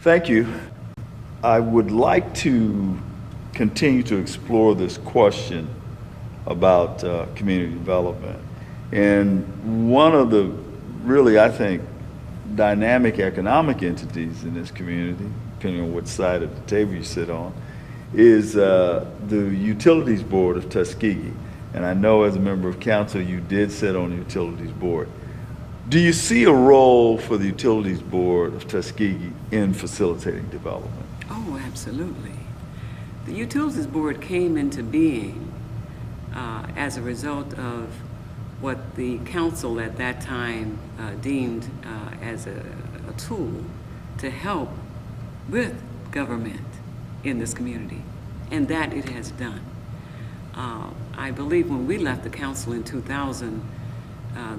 Thank you. I would like to continue to explore this question about community development. And one of the really, I think, dynamic economic entities in this community, depending on which side of the table you sit on, is the Utilities Board of Tuskegee. And I know as a member of council, you did sit on the Utilities Board. Do you see a role for the Utilities Board of Tuskegee in facilitating development? Oh, absolutely. The Utilities Board came into being as a result of what the council at that time deemed as a tool to help with government in this community, and that it has done. I believe when we left the council in 2000,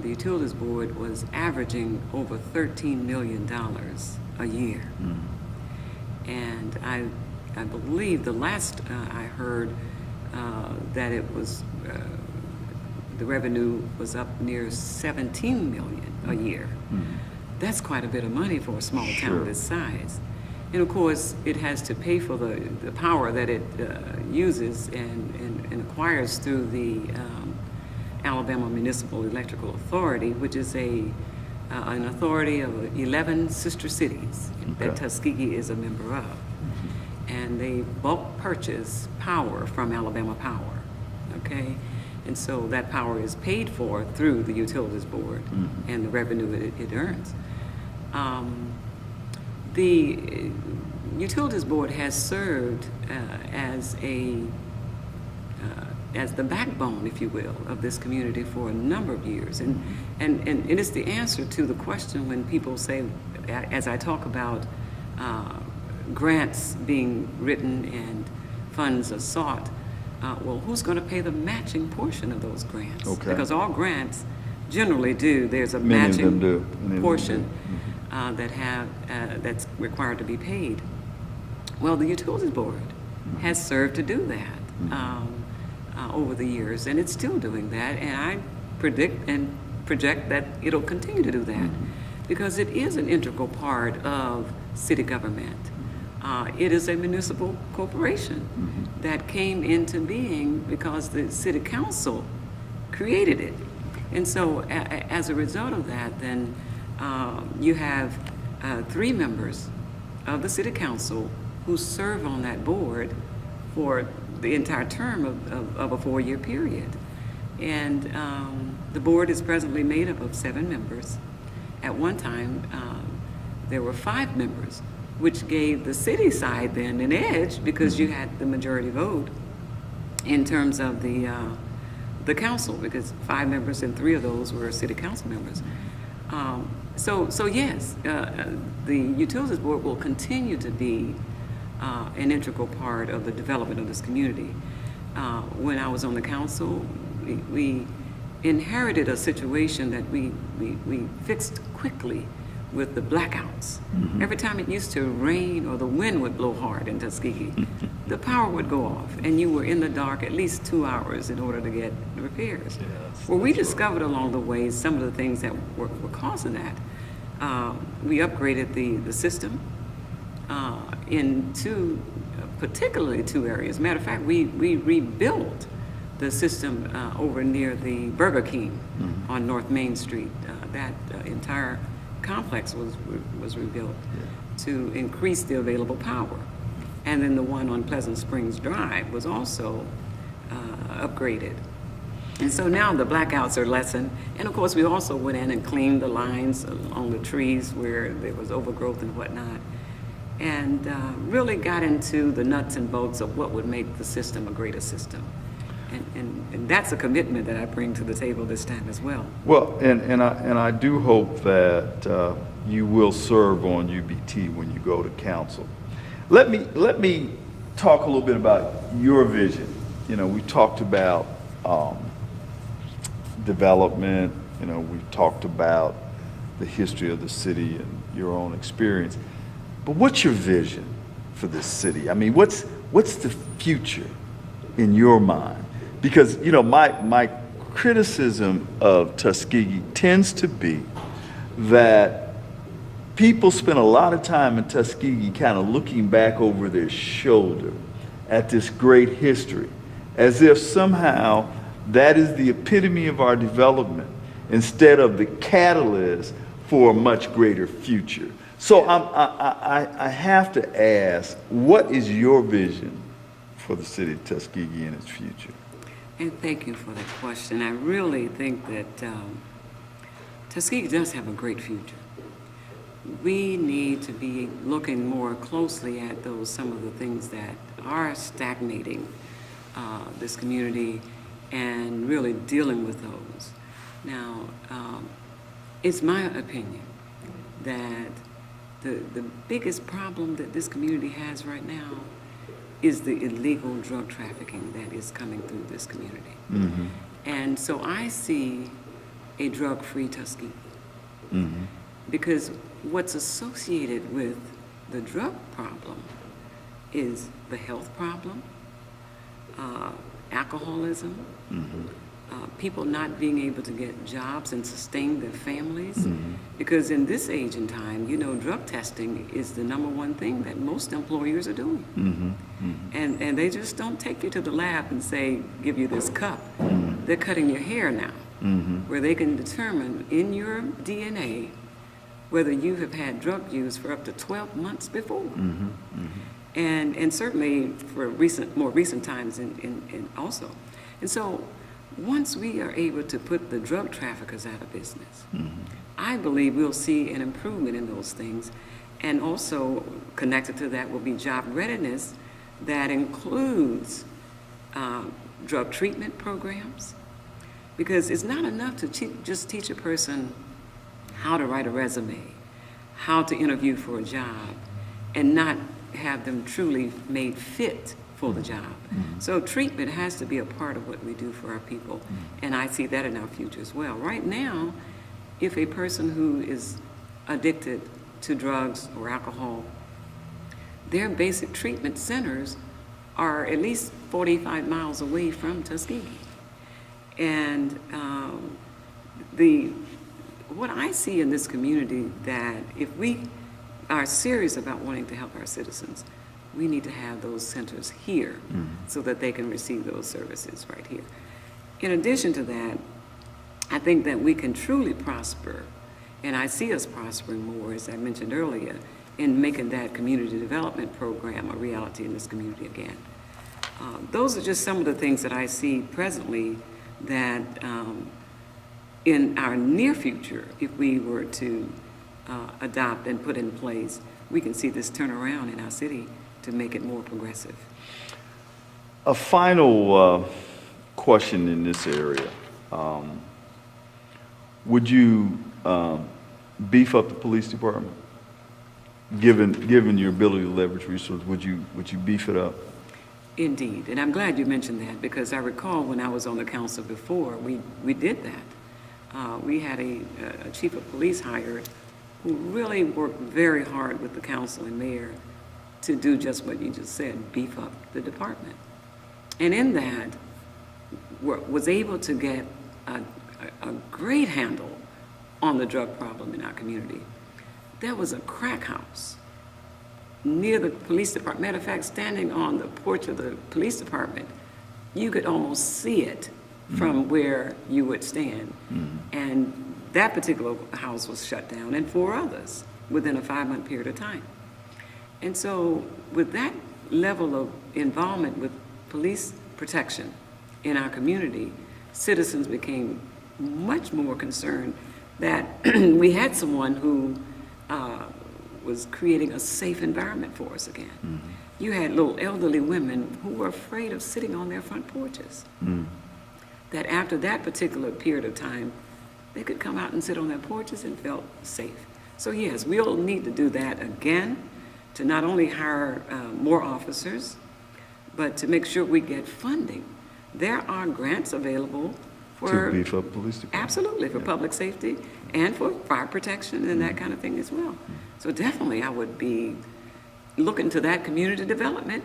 the Utilities Board was averaging over $13 million a year. And I believe the last I heard that it was, the revenue was up near 17 million a year. That's quite a bit of money for a small town this size. And of course, it has to pay for the power that it uses and acquires through the Alabama Municipal Electrical Authority, which is an authority of 11 sister cities that Tuskegee is a member of. And they bulk purchase power from Alabama Power, okay? And so that power is paid for through the Utilities Board and the revenue it earns. The Utilities Board has served as the backbone, if you will, of this community for a number of years. And it's the answer to the question when people say, as I talk about grants being written and funds are sought, well, who's going to pay the matching portion of those grants? Because all grants generally do. There's a matching portion that's required to be paid. Well, the Utilities Board has served to do that over the years, and it's still doing that, and I predict and project that it'll continue to do that because it is an integral part of city government. It is a municipal corporation that came into being because the city council created it. And so as a result of that, then you have 3 members of the city council who serve on that board for the entire term of a 4-year period. And the board is presently made up of 7 members. At one time, there were 5 members, which gave the city side then an edge because you had the majority vote in terms of the council, because 5 members and 3 of those were city council members. So yes, the Utilities Board will continue to be an integral part of the development of this community. When I was on the council, we inherited a situation that we fixed quickly with the blackouts. Every time it used to rain or the wind would blow hard in Tuskegee, the power would go off and you were in the dark at least 2 hours in order to get repairs. Well, we discovered along the way some of the things that were causing that. We upgraded the system in particularly two areas. Matter of fact, we rebuilt the system over near the Burger King on North Main Street. That entire complex was rebuilt to increase the available power. And then the one on Pleasant Springs Drive was also upgraded. And so now the blackouts are lessened. And of course, we also went in and cleaned the lines along the trees where there was overgrowth and whatnot. And really got into the nuts and bolts of what would make the system a greater system. And that's a commitment that I bring to the table this time as well. Well, and I do hope that you will serve on UBT when you go to council. Let me talk a little bit about your vision. You know, we talked about development. You know, we talked about the history of the city and your own experience. But what's your vision for this city? I mean, what's the future in your mind? Because, you know, my criticism of Tuskegee tends to be that people spend a lot of time in Tuskegee kind of looking back over their shoulder at this great history, as if somehow that is the epitome of our development instead of the catalyst for a much greater future. So I have to ask, what is your vision for the city of Tuskegee and its future? And thank you for that question. I really think that Tuskegee does have a great future. We need to be looking more closely at some of the things that are stagnating this community and really dealing with those. Now, it's my opinion that the biggest problem that this community has right now is the illegal drug trafficking that is coming through this community. Mm-hmm. And so I see a drug-free Tuskegee. Mm-hmm. Because what's associated with the drug problem is the health problem, alcoholism, Mm-hmm. People not being able to get jobs and sustain their families. Mm-hmm. Because in this age and time, drug testing is the number one thing that most employers are doing. Mm-hmm. Mm-hmm. And they just don't take you to the lab and say, give you this cup. Mm-hmm. They're cutting your hair now, Mm-hmm. where they can determine in your DNA whether you have had drug use for up to 12 months before. Mm-hmm. Mm-hmm. And certainly for more recent times in also. And so once we are able to put the drug traffickers out of business, Mm-hmm. I believe we'll see an improvement in those things. And also connected to that will be job readiness that includes drug treatment programs. Because it's not enough to just teach a person how to write a resume, how to interview for a job, and not have them truly made fit for the job. Mm-hmm. So treatment has to be a part of what we do for our people, Mm-hmm. and I see that in our future as well. Right now, if a person who is addicted to drugs or alcohol, their basic treatment centers are at least 45 miles away from Tuskegee. And what I see in this community, that if we are serious about wanting to help our citizens, we need to have those centers here so that they can receive those services right here. In addition to that, I think that we can truly prosper, and I see us prospering more, as I mentioned earlier, in making that community development program a reality in this community again. Those are just some of the things that I see presently that in our near future, if we were to adopt and put in place, we can see this turnaround in our city to make it more progressive. A final question in this area. Would you beef up the police department? Given your ability to leverage resources, would you beef it up? Indeed, and I'm glad you mentioned that, because I recall when I was on the council before, we did that. We had a chief of police hired who really worked very hard with the council and mayor to do just what you just said, beef up the department. And in that, was able to get a great handle on the drug problem in our community. There was a crack house near the police department. Matter of fact, standing on the porch of the police department, you could almost see it from where you would stand. And that particular house was shut down, and 4 others within a 5-month period of time. And so with that level of involvement with police protection in our community, citizens became much more concerned that we had someone who was creating a safe environment for us again. You had little elderly women who were afraid of sitting on their front porches. That after that particular period of time, they could come out and sit on their porches and felt safe. So yes, we'll need to do that again, to not only hire more officers, but to make sure we get funding. There are grants available for... To beef up police department? Absolutely, for public safety and for fire protection and that kind of thing as well. So definitely I would be looking to that community development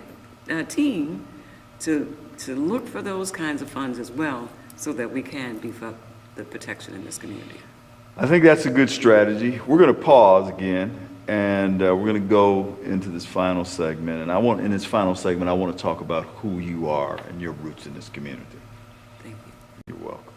team to look for those kinds of funds as well, so that we can beef up the protection in this community. I think that's a good strategy. We're going to pause again, and we're going to go into this final segment. And in this final segment, I want to talk about who you are and your roots in this community. Thank you. You're welcome.